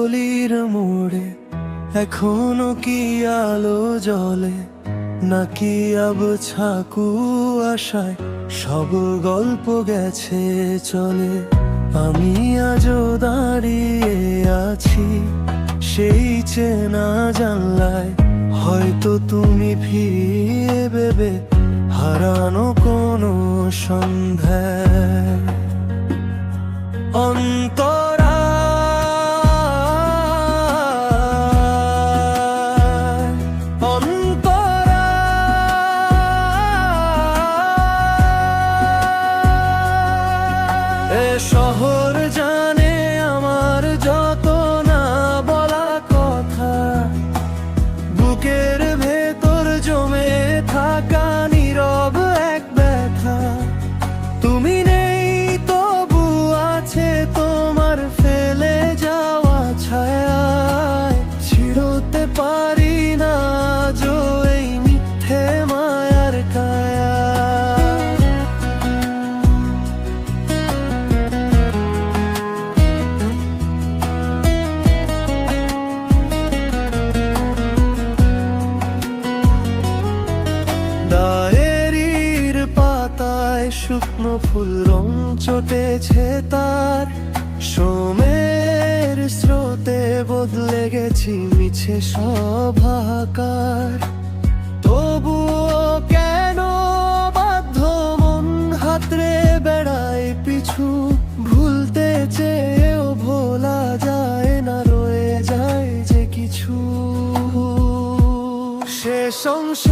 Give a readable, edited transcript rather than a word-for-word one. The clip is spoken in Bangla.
গলির মোড়ে এখনো কি আলো জ্বলে, নাকি আবছা কুয়াশায় সব গল্প গেছে চলে। আমি আজও দাঁড়িয়ে আছি সেই চেনা জানলায়, হয়তো তুমি ফিরে ভেবে হারানো কোনো সন্ধ্যায়। এ শহর জানে আমার যত না বলা কথা, বুকের ভেতর জমে থাকা নীরব এক ব্যথা। তুমি নেই তবু আছে তোমার ফেলে যাওয়া ছায়ায়, ছিড়তে পারি না আজও এই মিথ্যে মায়ার কায়া। ডায়েরির পাতায় শুকনো ফুল রং চটেছে তার, সময়ের স্রোতে বদলে গেছি মিছে সভাকার। তবুও কেন বাধ্য মন হাতড়ে বেড়ায় পিছু, ভুলতে চেয়েও ভোলা যায় না, রয়ে যায় যে কিছু। শেষ অংশ